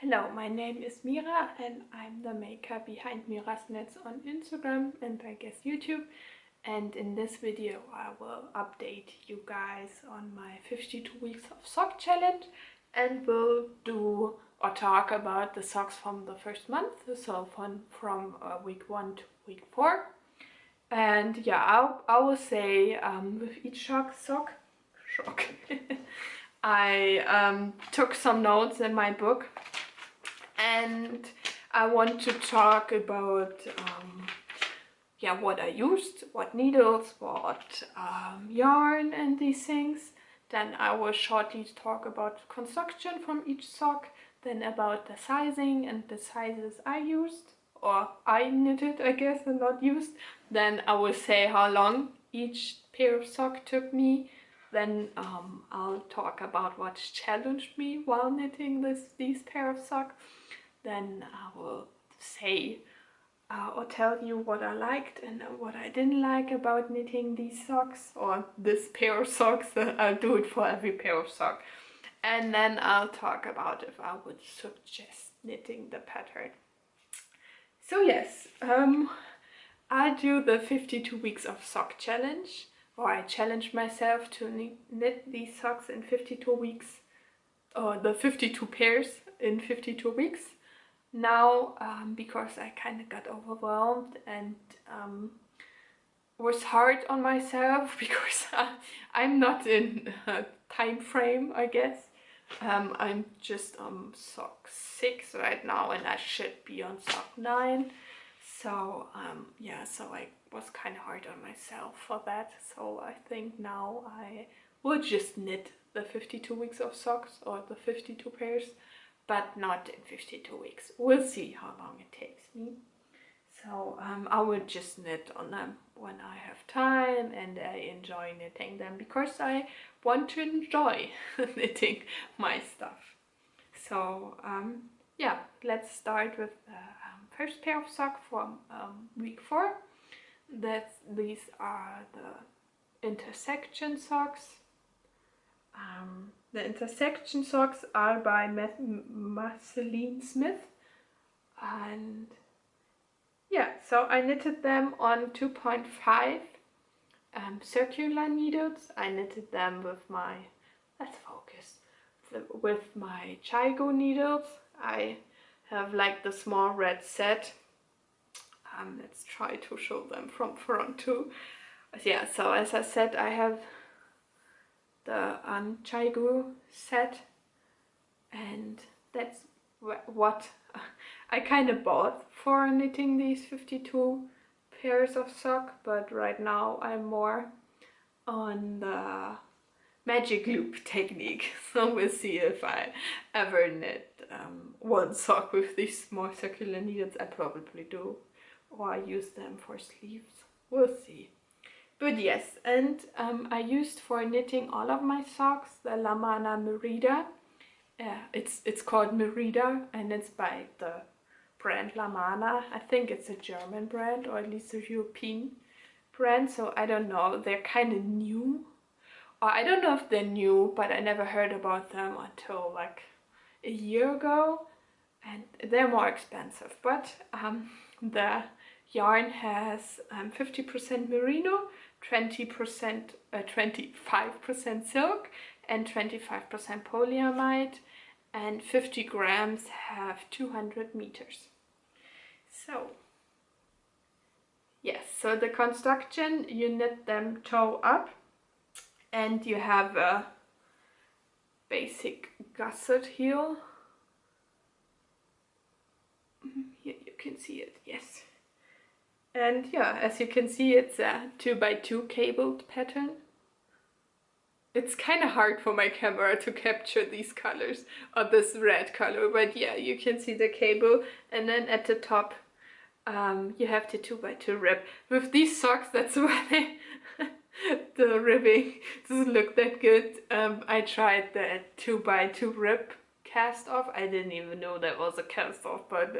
Hello, my name is Mira and I'm the maker behind Miras on Instagram and I guess YouTube. And in this video I will update you guys on my 52 weeks of sock challenge and will do or talk about the socks from the first month, so from week 1 to week 4. And yeah, I will say with each sock I took some notes in my book. And I want to talk about what I used, what needles, what yarn and these things. Then I will shortly talk about construction from each sock, then about the sizing and the sizes I used, or I knitted I guess and not used. Then I will say how long each pair of sock took me. Then I'll talk about what challenged me while knitting these pair of socks. Then I will say or tell you what I liked and what I didn't like about knitting these socks or this pair of socks. I'll do it for every pair of socks. And then I'll talk about if I would suggest knitting the pattern. So yes, I do the 52 weeks of sock challenge, or I challenged myself to knit these socks in 52 weeks, or the 52 pairs in 52 weeks. Now, because I kind of got overwhelmed and was hard on myself because I'm not in a time frame, I guess. I'm just on sock 6 right now and I should be on sock 9. So yeah, so I was kind of hard on myself for that. So I think now I will just knit the 52 weeks of socks or the 52 pairs, but not in 52 weeks. We'll see how long it takes me. So I will just knit on them when I have time and I enjoy knitting them because I want to enjoy knitting my stuff. So yeah, let's start with the first pair of socks from week 4. These are the intersection socks. The intersection socks are by Marceline Smith, and yeah, so I knitted them on 2.5 circular needles. I knitted them with my, let's focus, with my Chigo needles. I have like the small red set. Let's try to show them from front too. Yeah, so as I said, I have the Chigo set, and that's what I kind of bought for knitting these 52 pairs of sock, but right now I'm more on the magic loop technique, so we'll see if I ever knit one sock with these small circular needles. I probably do, or I use them for sleeves, we'll see. But yes, and I used for knitting all of my socks the LAMANA MERIDA. It's called MERIDA and it's by the brand LAMANA. I think it's a German brand, or at least a European brand, so I don't know. They're kind of new, or I don't know if they're new, but I never heard about them until like a year ago, and they're more expensive. But the yarn has 50% merino, 25% silk and 25% polyamide, and 50 grams have 200 meters. So yes, so the construction, you knit them toe up and you have a basic gusset heel. Here you can see it, yes. And yeah, as you can see, it's a 2x2 cabled pattern. It's kind of hard for my camera to capture these colors, or this red color, but yeah, you can see the cable, and then at the top you have the 2x2 rib. With these socks, that's why the ribbing doesn't look that good. I tried the 2x2 rib cast off. I didn't even know that was a cast off, but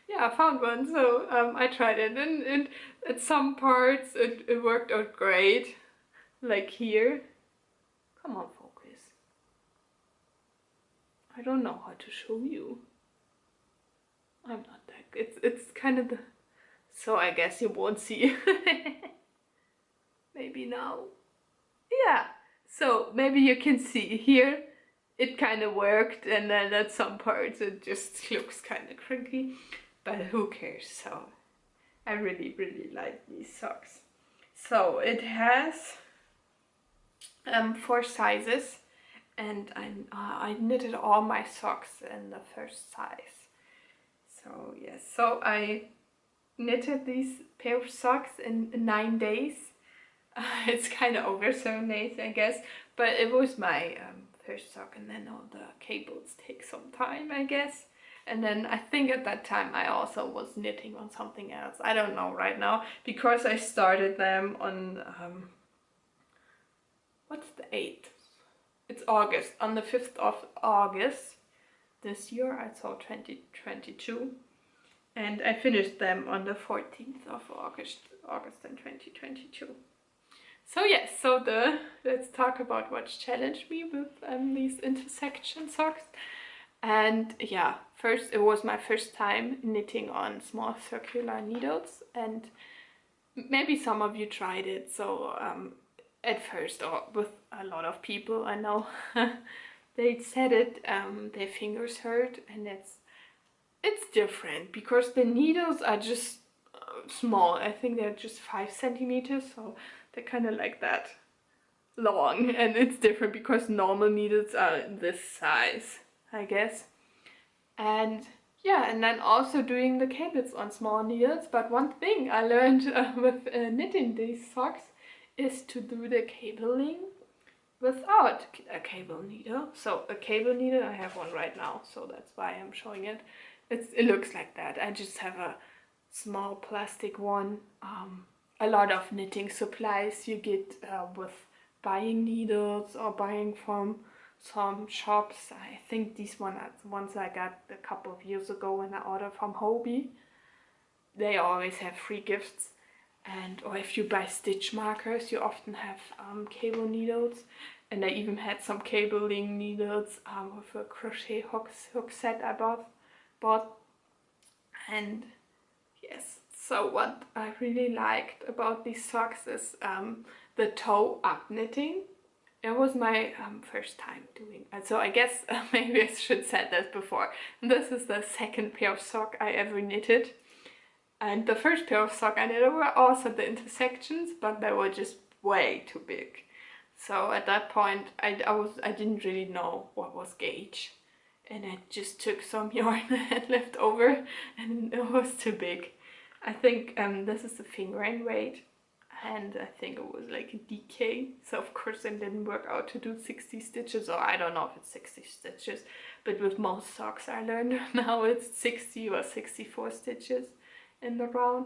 yeah, I found one, so I tried it, and at some parts it worked out great, like here. Come on, focus. I don't know how to show you. I'm not that, it's kind of the, so I guess you won't see. Maybe now. Yeah, so maybe you can see here it kind of worked, and then at some parts it just looks kind of crinkly, but who cares? So I really like these socks. So it has 4 sizes, and I knitted all my socks in the first size. So yes, so I knitted these pair of socks in 9 days. It's kind of over 7 days, I guess, but it was my first sock, and then all the cables take some time, I guess. And then I think at that time I also was knitting on something else. I don't know right now, because I started them on what's the 8th? It's August, on the 5th of August this year, I saw 2022, and I finished them on the 14th of August in 2022. So yes, so let's talk about what challenged me with these intersection socks. And yeah, first, it was my first time knitting on small circular needles, and maybe some of you tried it. So at first, or with a lot of people I know, they said it, their fingers hurt, and it's different because the needles are just small. I think they're just 5 centimeters, so they're kind of like that long, and it's different because normal needles are this size, I guess. And yeah, and then also doing the cables on small needles. But one thing I learned with knitting these socks is to do the cabling without a cable needle. So a cable needle, I have one right now, so that's why I'm showing it. It looks like that. I just have a small plastic one. A lot of knitting supplies you get with buying needles or buying from some shops. I think these ones I got a couple of years ago when I ordered from Hobby. They always have free gifts. And or if you buy stitch markers, you often have cable needles. And I even had some cabling needles with a crochet hook set I bought. And yes, so what I really liked about these socks is the toe up knitting. It was my first time doing it, so I guess maybe I should said this before. This is the second pair of sock I ever knitted, and the first pair of sock I knitted were also the intersections, but they were just way too big. So at that point I didn't really know what was gauge, and I just took some yarn I had left over, and it was too big. I think this is the fingering weight, and I think it was like a DK, so of course it didn't work out to do 60 stitches, or I don't know if it's 60 stitches, but with most socks I learned now it's 60 or 64 stitches in the round.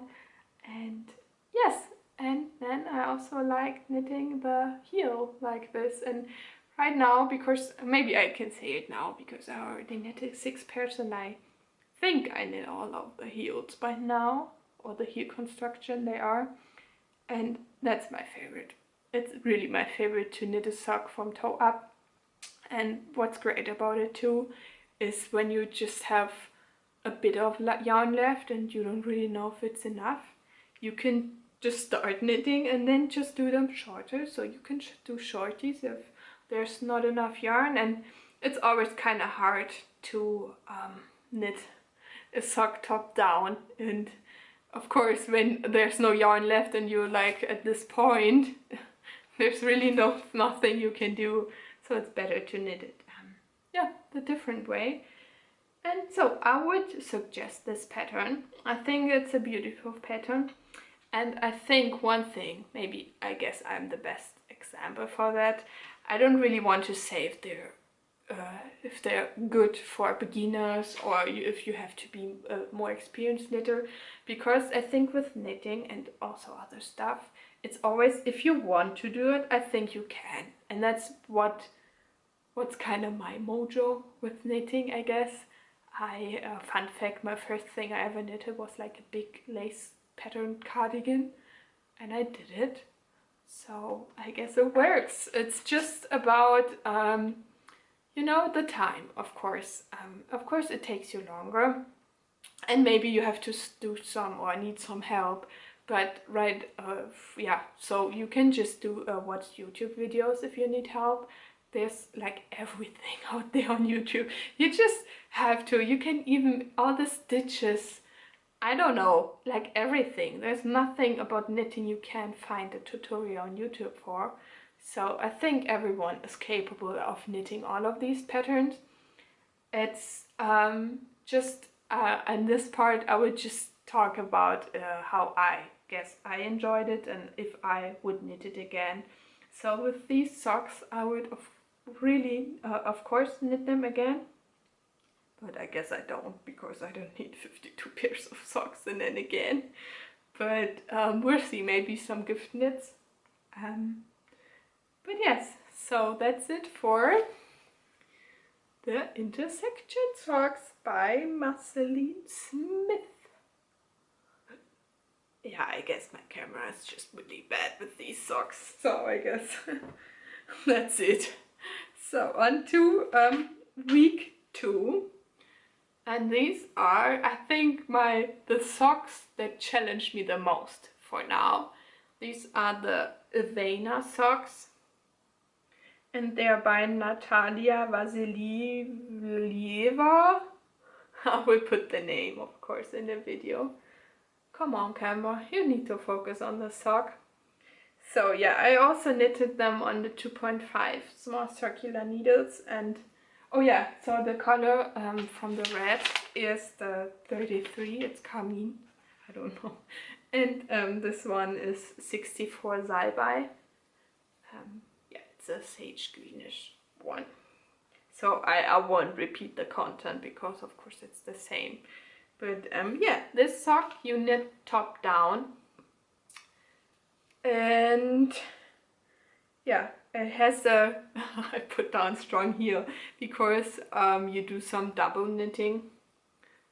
And yes, and then I also like knitting the heel like this. And right now, because maybe I can say it now because I already knitted 6 pairs, and I think I knit all of the heels by now, or the heel construction they are, and that's my favorite. It's really my favorite to knit a sock from toe up. And what's great about it too is when you just have a bit of yarn left and you don't really know if it's enough, you can just start knitting and then just do them shorter. So you can do shorties if there's not enough yarn, and it's always kind of hard to knit a sock top down, and of course when there's no yarn left and you're like at this point there's really nothing you can do, so it's better to knit it yeah, the different way. And so I would suggest this pattern. I think it's a beautiful pattern, and I think one thing, maybe I guess I'm the best example for that, I don't really want to say if they're good for beginners or if you have to be a more experienced knitter, because I think with knitting and also other stuff, it's always, if you want to do it, I think you can. And that's what's kind of my mojo with knitting, I guess. Fun fact, my first thing I ever knitted was like a big lace patterned cardigan, and I did it. So I guess it works. It's just about you know, the time, of course. Of course it takes you longer, and maybe you have to do some or need some help. But yeah, so you can just do watch YouTube videos if you need help. There's like everything out there on YouTube. You just have to. You can even all the stitches. I don't know, like everything. There's nothing about knitting you can't find a tutorial on YouTube for. So I think everyone is capable of knitting all of these patterns. It's just in this part I would just talk about how I guess I enjoyed it and if I would knit it again. So with these socks I would of course knit them again. But I guess I don't, because I don't need 52 pairs of socks and then again. But we'll see, maybe some gift knits. But yes, so that's it for the intersection socks by Marceline Smith. Yeah, I guess my camera is just really bad with these socks, so I guess that's it. So on to week 2. And these are, I think, the socks that challenged me the most for now. These are the Vena socks. And they're by Natalia, Vasilieva. I will put the name, of course, in the video. Come on, camera, you need to focus on the sock. So yeah, I also knitted them on the 2.5 small circular needles. And oh yeah, so the color from the red is the 33, it's carmine, I don't know. And this one is 64 Salbei. Yeah, it's a sage greenish one. So I won't repeat the content because of course it's the same. But yeah, this sock you knit top down. And yeah, it has a, I put down strong heel because you do some double knitting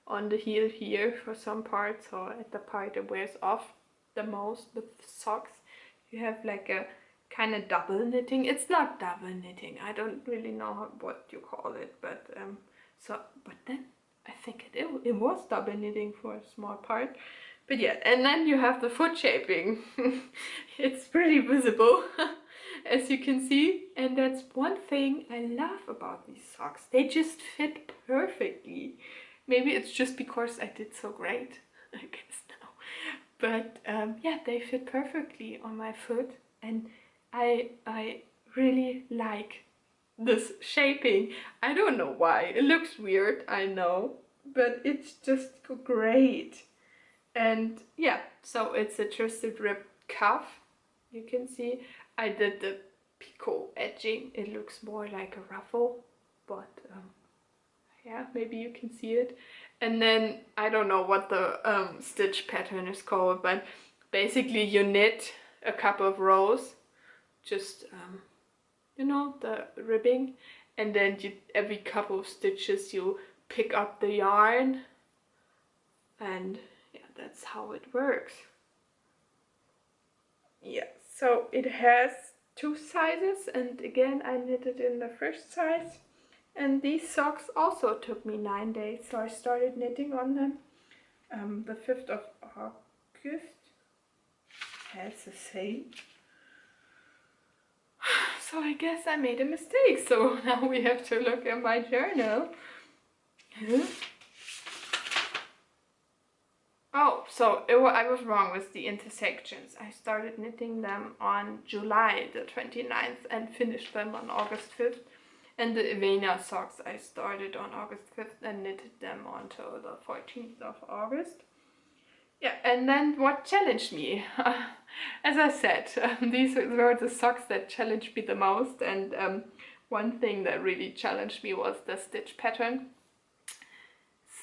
on the heel here for some parts, or at the part it wears off the most with socks. You have like a kind of double knitting. It's not double knitting, I don't really know what you call it, but but then I think it was double knitting for a small part. But yeah, and then you have the foot shaping. It's pretty visible, as you can see. And that's one thing I love about these socks. They just fit perfectly. Maybe it's just because I did so great, I guess now. But yeah, they fit perfectly on my foot. And I really like this shaping. I don't know why. It looks weird, I know. But it's just great. And yeah, so it's a twisted rib cuff. You can see I did the picot edging. It looks more like a ruffle, but yeah, maybe you can see it. And then I don't know what the stitch pattern is called, but basically you knit a couple of rows, just you know, the ribbing, and then every couple of stitches you pick up the yarn, and yeah, that's how it works. Yeah, so it has 2 sizes, and again I knitted in the first size. And these socks also took me 9 days, so I started knitting on them the 5th of August, as the same. So I guess I made a mistake, so now we have to look at my journal. Oh, so I was wrong with the intersections. I started knitting them on July the 29th and finished them on August 5th. And the Vena socks I started on August 5th and knitted them until the 14th of August. Yeah, and then what challenged me? As I said, these were the socks that challenged me the most, and one thing that really challenged me was the stitch pattern.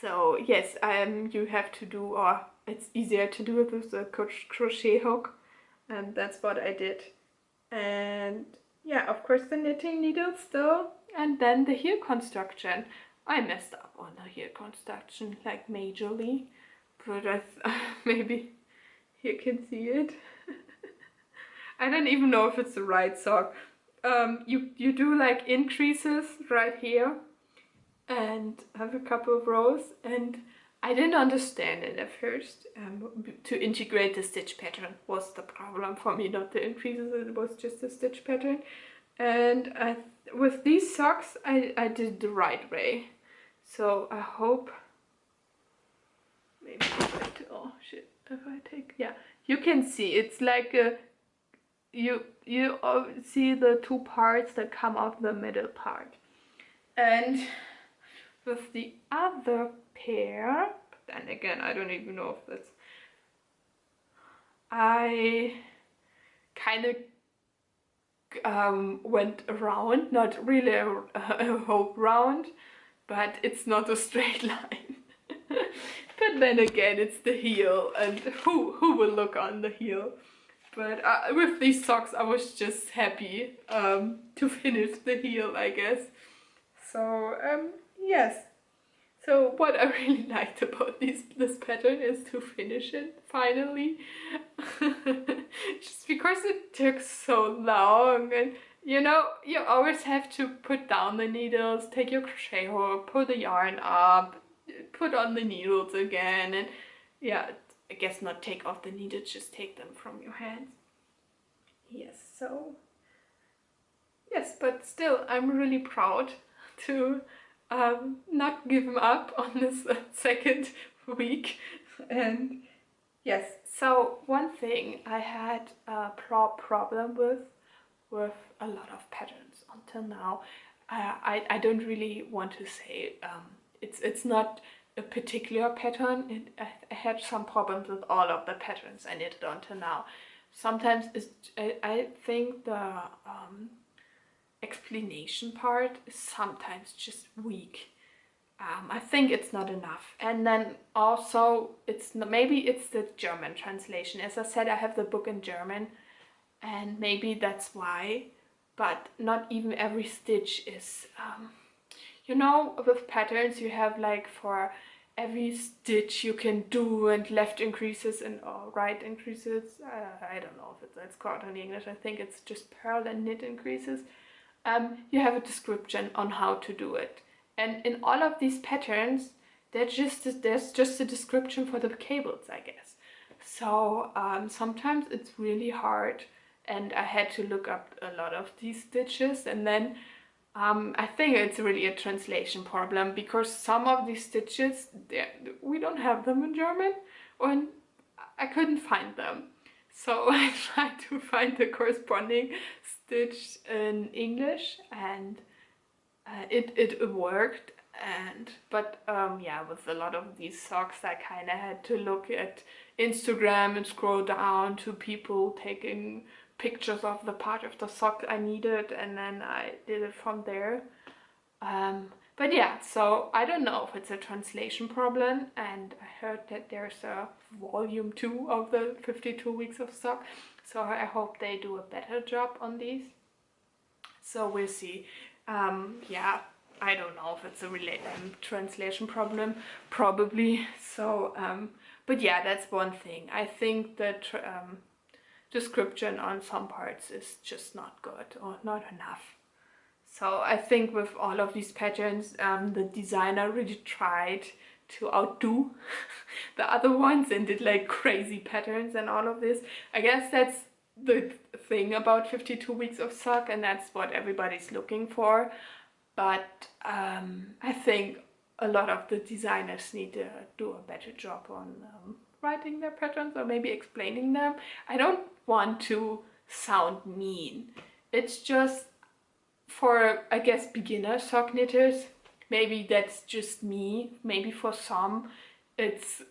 So yes, you have to do, or it's easier to do it with the crochet hook, and that's what I did. And yeah, of course the knitting needle still, and then the heel construction. I messed up on the heel construction, like majorly, but maybe you can see it. I don't even know if it's the right sock. You do like increases right here and have a couple of rows, and I didn't understand it at first. To integrate the stitch pattern was the problem for me, not the increases, it was just the stitch pattern. And with these socks I did the right way. So I hope, maybe oh shit, if I take, yeah, you can see it's like a, you see the two parts that come off the middle part. And with the other pair, then again, I don't even know if that's, I kind of went around, not really a whole round, but it's not a straight line. But then again, it's the heel, and who will look on the heel? But with these socks, I was just happy to finish the heel, I guess. So yes. So what I really liked about this pattern is to finish it finally. Just because it took so long, and you know, you always have to put down the needles, take your crochet hook, pull the yarn up, put on the needles again, and yeah, I guess not take off the needles, just take them from your hands. Yes, so yes, but still I'm really proud to not give up on this second week. And yes, so one thing I had a problem with a lot of patterns until now. I don't really want to say it's not a particular pattern. I had some problems with all of the patterns I knitted until now. Sometimes I think the explanation part is sometimes just weak. I think it's not enough. And then also maybe it's the German translation. As I said, I have the book in German, and maybe that's why, but not even every stitch is you know, with patterns you have like for every stitch you can do, and left increases and right increases. I don't know if it's called in English. I think it's just purl and knit increases. You have a description on how to do it. And in all of these patterns, there's just a description for the cables, I guess. So sometimes it's really hard, and I had to look up a lot of these stitches, and then I think it's really a translation problem, because some of these stitches, we don't have them in German, and I couldn't find them. So I tried to find the corresponding stitch in English, and it worked. But yeah, with a lot of these socks I kind of had to look at Instagram and scroll down to people taking pictures of the part of the sock I needed, and then I did it from there. But yeah, so I don't know if it's a translation problem, and I heard that there's a volume 2 of the 52 weeks of sock, so I hope they do a better job on these. So we'll see. Yeah, I don't know if it's a translation problem, probably. So, but yeah, that's one thing. I think that description on some parts is just not good or not enough. So I think with all of these patterns, the designer really tried to outdo the other ones and did like crazy patterns and all of this. I guess that's the thing about 52 weeks of sock, and that's what everybody's looking for. But I think a lot of the designers need to do a better job on writing their patterns, or maybe explaining them. I don't want to sound mean. It's just for, I guess, beginner sock knitters. Maybe that's just me. Maybe for some it's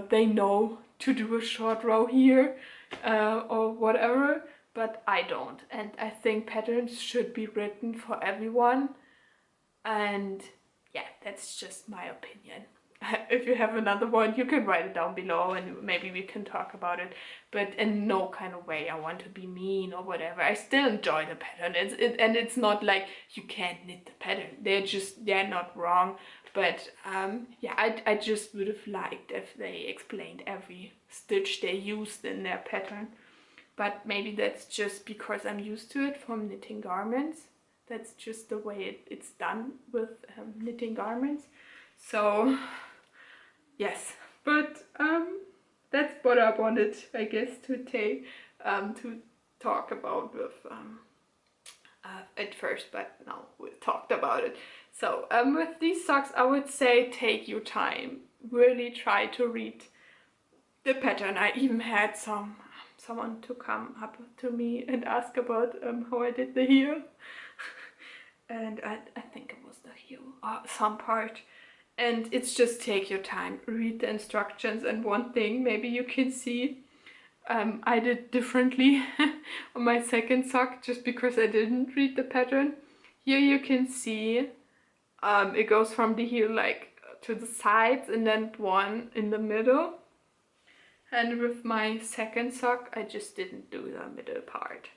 they know to do a short row here or whatever, but I don't. And I think patterns should be written for everyone. And yeah, that's just my opinion. If you have another one, you can write it down below and maybe we can talk about it. But in no kind of way I want to be mean or whatever. I still enjoy the pattern. And it's not like you can't knit the pattern. They're not wrong. But yeah, I just would have liked if they explained every stitch they used in their pattern. But maybe that's just because I'm used to it from knitting garments. That's just the way it's done with knitting garments. So yes, but that's what I wanted, I guess, to take to talk about with at first, but now we talked about it. So with these socks, I would say take your time. Really try to read the pattern. I even had someone to come up to me and ask about how I did the heel. And I think it was the heel, some part. And it's just take your time, read the instructions. And one thing maybe you can see, I did differently on my second sock just because I didn't read the pattern. Here you can see it goes from the heel like to the sides and then one in the middle. And with my second sock, I just didn't do the middle part.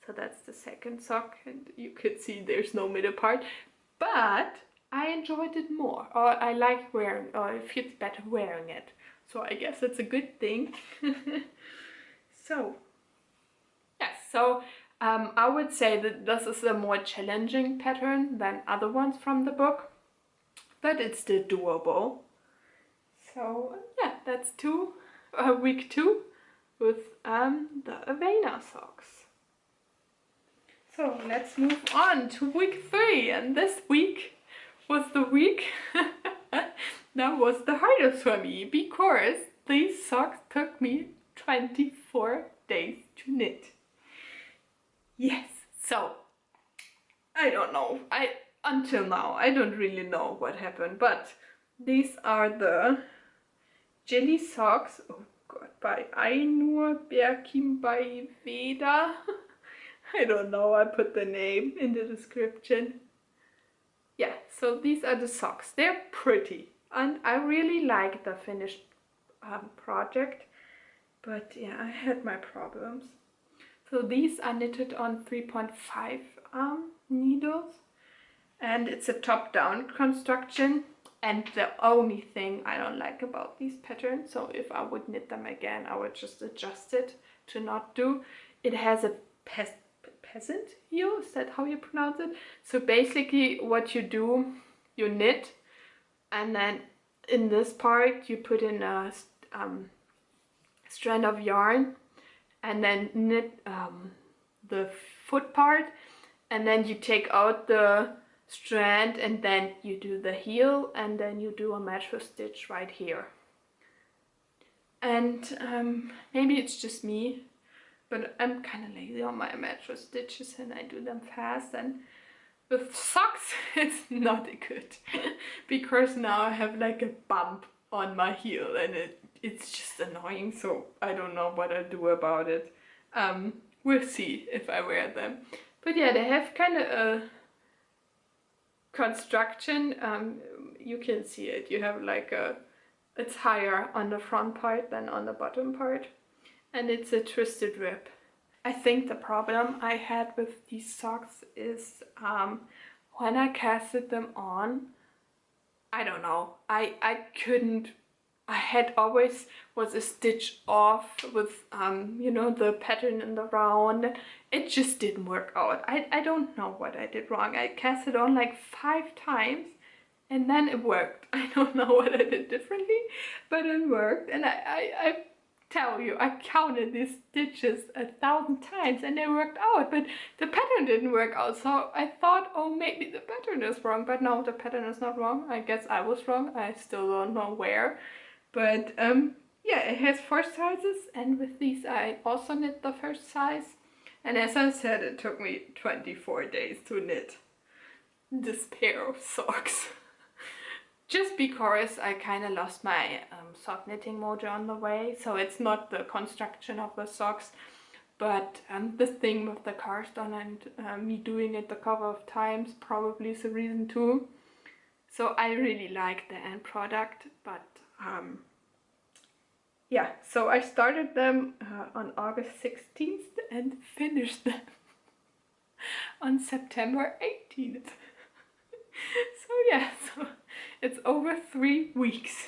So that's the second sock, and you could see there's no middle part. But I enjoyed it more, or I like wearing, or it feels better wearing it. So I guess it's a good thing. So, yes, so I would say that this is a more challenging pattern than other ones from the book, but it's still doable. So yeah, that's week 2 with the Avena socks. So let's move on to week 3, and this week was the week that was the hardest for me because these socks took me 24 days to knit. Yes, so I don't know. Until now I don't really know what happened, but these are the Jili socks. Oh god, by Ainur Berkimbayeva. I don't know, I put the name in the description. Yeah, so these are the socks. They're pretty and I really like the finished project, but yeah, I had my problems. So these are knitted on 3.5 needles, and it's a top-down construction. And the only thing I don't like about these patterns, so if I would knit them again, I would just adjust it to not do. It has a peasant heel, is that how you pronounce it? So basically what you do, you knit, and then in this part you put in a strand of yarn, and then knit the foot part, and then you take out the strand, and then you do the heel, and then you do a mattress stitch right here. And maybe it's just me, but I'm kind of lazy on my mattress stitches and I do them fast, and with socks it's not good because now I have like a bump on my heel and it's just annoying, so I don't know what I'll do about it. We'll see if I wear them. But yeah, they have kind of a construction. You can see it. You have like it's higher on the front part than on the bottom part, and it's a twisted rib. I think the problem I had with these socks is when I casted them on, I don't know, I couldn't, I had always was a stitch off with you know, the pattern in the round. It just didn't work out. I don't know what I did wrong. I cast it on like 5 times and then it worked. I don't know what I did differently, but it worked. And I tell you, I counted these stitches 1,000 times and they worked out, but the pattern didn't work out. So I thought, oh, maybe the pattern is wrong, but no, the pattern is not wrong. I guess I was wrong. I still don't know where. But yeah, it has 4 sizes, and with these I also knit the first size. And as I said, it took me 24 days to knit this pair of socks. Just because I kind of lost my sock knitting mojo on the way. So it's not the construction of the socks, but the thing with the cast on and me doing it a couple of times probably is a reason too. So I really like the end product, but yeah, so I started them on August 16th and finished them on September 18th. So yeah, so it's over 3 weeks.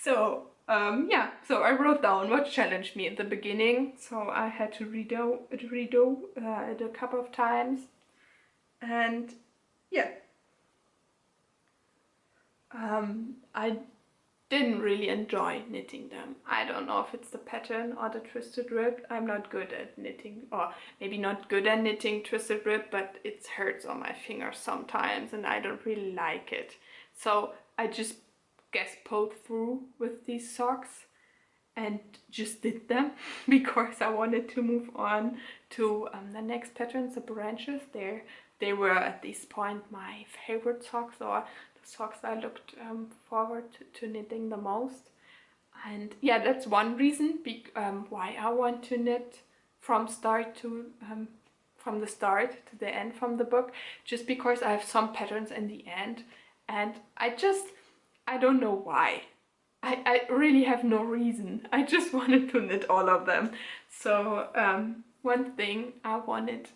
So yeah, so I wrote down what challenged me at the beginning. So I had to redo it a couple of times, and yeah, I didn't really enjoy knitting them. I don't know if it's the pattern or the twisted rib. I'm not good at knitting, or maybe not good at knitting twisted rib, but it hurts on my fingers sometimes and I don't really like it. So I just guess pulled through with these socks and just did them because I wanted to move on to the next patterns, the branches. They were at this point my favorite socks, or the socks I looked forward to knitting the most. And yeah, that's one reason why I want to knit from the start to the end from the book, just because I have some patterns in the end and I don't know why. I really have no reason. I just wanted to knit all of them. So one thing I wanted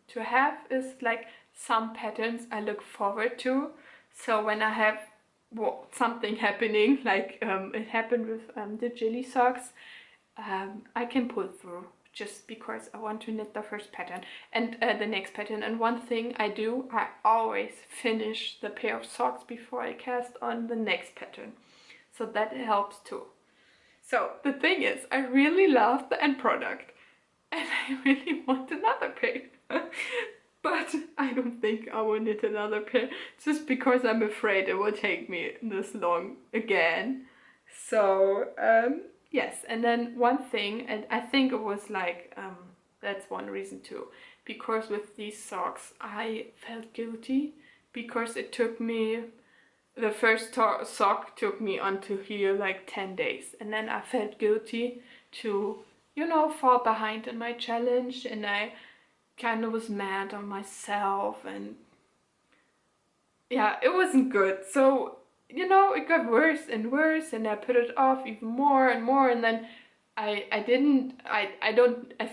to have is like some patterns I look forward to. So when I have something happening, like it happened with the Jili socks, I can pull through just because I want to knit the first pattern and the next pattern. And one thing I do, I always finish the pair of socks before I cast on the next pattern. So that helps too. So the thing is, I really love the end product and I really want another pair. But I don't think I will knit another pair just because I'm afraid it will take me this long again. So yes, and then one thing, and I think it was like, that's one reason too, because with these socks I felt guilty because it took me, the first sock took me onto here like 10 days, and then I felt guilty to, you know, fall behind in my challenge, and I kind of was mad on myself, and yeah, it wasn't good. So, you know, it got worse and worse, and I put it off even more and more, and then I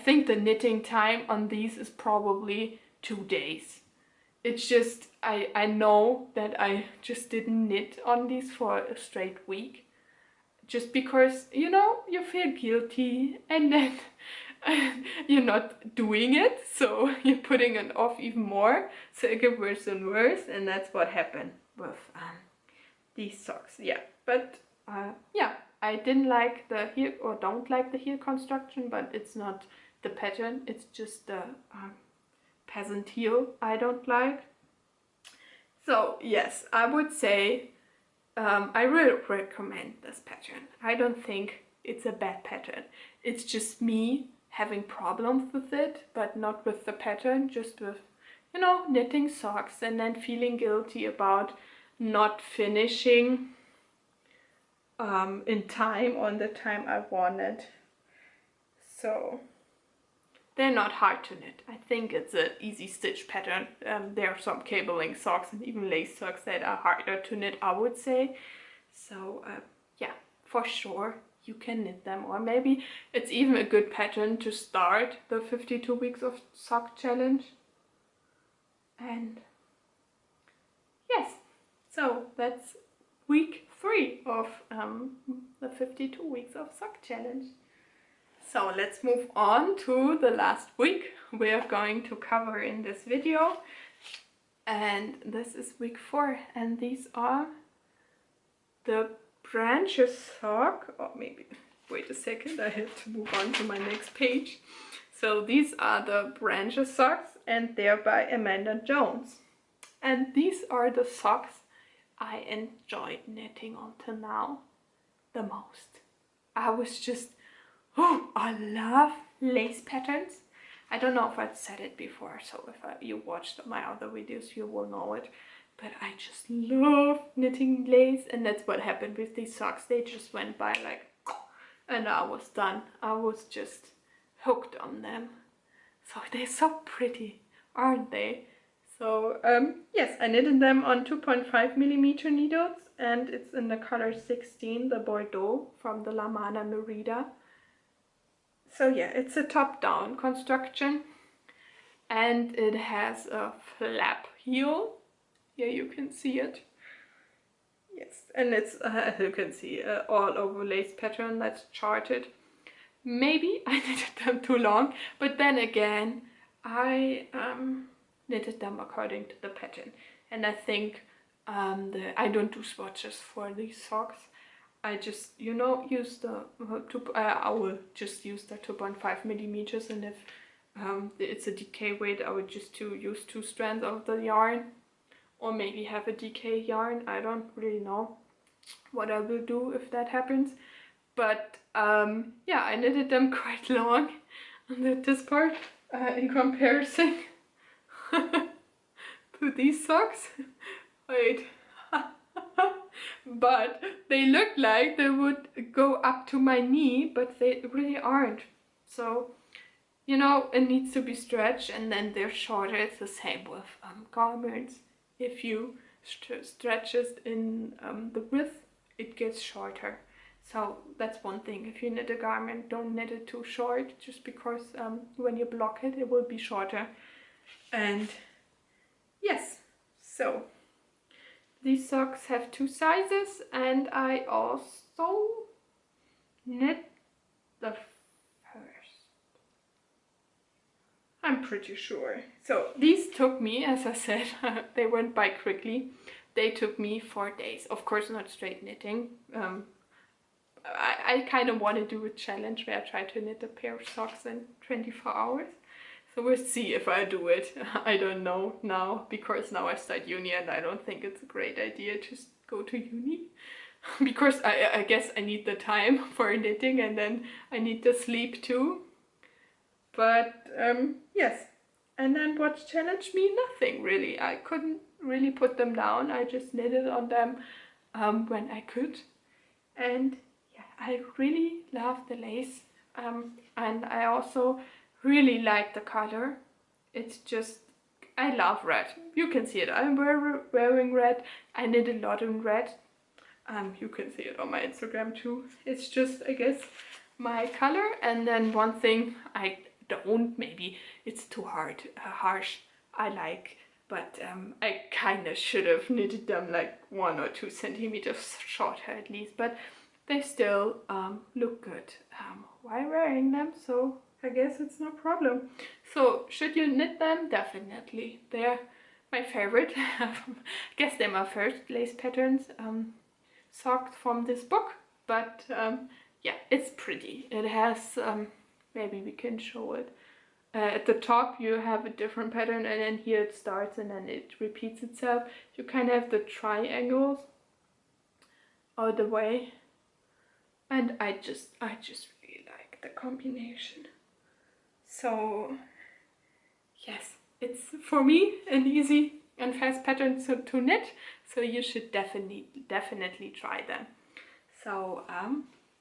think the knitting time on these is probably 2 days. It's just, I know that I just didn't knit on these for a straight week. Just because, you know, you feel guilty and then you're not doing it, so you're putting it off even more. So it gets worse and worse, and that's what happened with these socks. Yeah, but yeah, I didn't like the heel, or don't like the heel construction, but it's not the pattern, it's just the peasant heel I don't like. So yes, I would say I really recommend this pattern. I don't think it's a bad pattern. It's just me having problems with it, but not with the pattern, just with, you know, knitting socks and then feeling guilty about not finishing in time, on the time I wanted. So they're not hard to knit. I think it's an easy stitch pattern. There are some cabling socks and even lace socks that are harder to knit, I would say. So yeah, for sure you can knit them, or maybe it's even a good pattern to start the 52 weeks of sock challenge. And yes, so that's week 3 of the 52 weeks of sock challenge. So let's move on to the last week we are going to cover in this video, and this is week 4, and these are the branches sock, or maybe, wait a second, I have to move on to my next page. So these are the branches socks, and they're by Amanda Jones. And these are the socks I enjoyed knitting until now the most. I was just, oh, I love lace patterns. I don't know if I've said it before, so if you watched my other videos you will know it. But I just love knitting lace, and that's what happened with these socks. They just went by like, and I was done. I was just hooked on them. So they're so pretty, aren't they? So yes, I knitted them on 2.5mm needles, and it's in the color 16, the Bordeaux, from the LAMANA MERIDA. So yeah, it's a top-down construction, and it has a flap heel. Here you can see it. Yes, and it's, as you can see, all over lace pattern that's charted. Maybe I knitted them too long, but then again, I knitted them according to the pattern. And I think I don't do swatches for these socks. I just, you know, use the I will just use the 2.5 millimeters, and if it's a DK weight, I would just use 2 strands of the yarn, or maybe have a DK yarn. I don't really know what I will do if that happens. But yeah, I knitted them quite long on this part in comparison to these socks. Wait. But they look like they would go up to my knee, but they really aren't. So, you know, it needs to be stretched, and then they're shorter. It's the same with garments. If you stretch it in the width, it gets shorter. So that's one thing. If you knit a garment, don't knit it too short, just because when you block it, it will be shorter. And yes, so these socks have 2 sizes, and I also knit the first. I'm pretty sure. So these took me, as I said, they went by quickly. They took me 4 days. Of course, not straight knitting. I kind of want to do a challenge where I try to knit a pair of socks in 24 hours. So we'll see if I do it. I don't know now, because now I start uni and I don't think it's a great idea to go to uni. Because I guess I need the time for knitting, and then I need the sleep too. But yes. And then what challenged me? Nothing really. I couldn't really put them down. I just knitted on them when I could. And yeah, I really love the lace. And I also really like the color. It's just, I love red. You can see it. I'm wearing red. I knit a lot in red. You can see it on my Instagram too. It's just, I guess, my color. And then one thing I don't, maybe it's too harsh, I like, but I kind of should have knitted them like 1 or 2 centimeters shorter at least, but they still look good while wearing them, so I guess it's no problem. So should you knit them? Definitely. They're my favorite. I guess they're my first lace patterns socks from this book, but yeah, it's pretty. It has maybe we can show it. At the top you have a different pattern, and then here it starts and then it repeats itself. You kind of have the triangles all the way, and I just really like the combination. So yes, it's for me an easy and fast pattern to knit, so you should definitely try them. So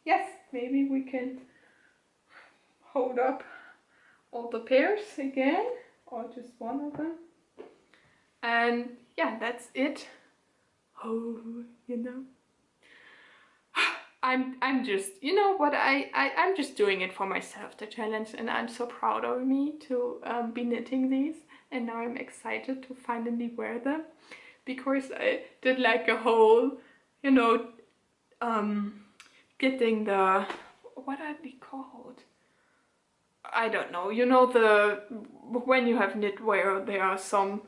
yes, maybe we can hold up all the pairs again, or just one of them. And yeah, that's it. Oh, you know, I'm just, you know what, I'm just doing it for myself, the challenge, and I'm so proud of me to be knitting these, and now I'm excited to finally wear them, because I did like a whole, you know, getting the, what are they called? I don't know, you know, when you have knitwear, there are some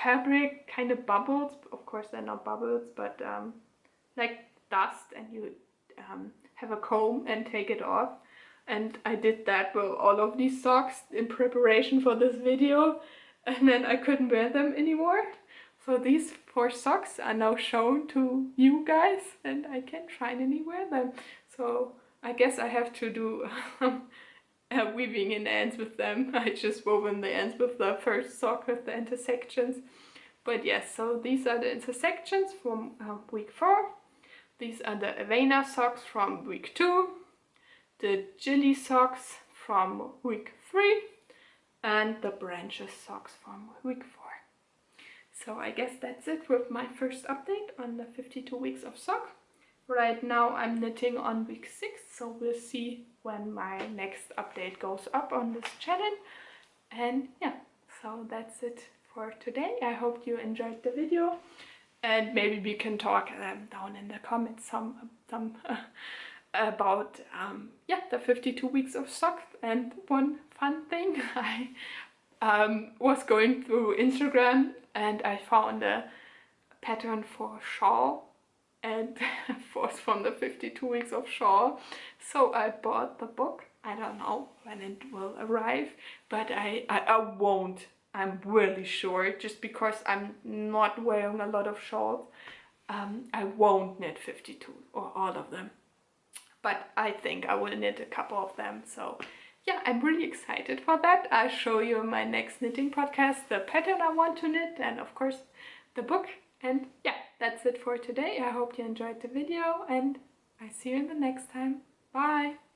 fabric kind of bubbles. Of course they're not bubbles, but like dust, and you have a comb and take it off. And I did that with all of these socks in preparation for this video, and then I couldn't wear them anymore. So these 4 socks are now shown to you guys, and I can finally wear them. So I guess I have to do weaving in ends with them. I just woven the ends with the first sock with the intersections. But yes, so these are the intersections from week 4. These are the Avena socks from week 2. The Jili socks from week 3. And the branches socks from week 4. So I guess that's it with my first update on the 52 weeks of sock. Right now I'm knitting on week 6, so we'll see when my next update goes up on this channel. And yeah, so that's it for today. I hope you enjoyed the video, and maybe we can talk down in the comments some about yeah, the 52 weeks of sock. And one fun thing, I was going through Instagram and I found a pattern for shawl and was from the 52 Weeks of Shawl. So I bought the book. I don't know when it will arrive, but I won't. I'm really sure, just because I'm not wearing a lot of shawls. I won't knit 52 or all of them, but I think I will knit a couple of them. So yeah, I'm really excited for that. I'll show you in my next knitting podcast the pattern I want to knit, and of course the book. And yeah, that's it for today. I hope you enjoyed the video, and I see you in the next time. Bye!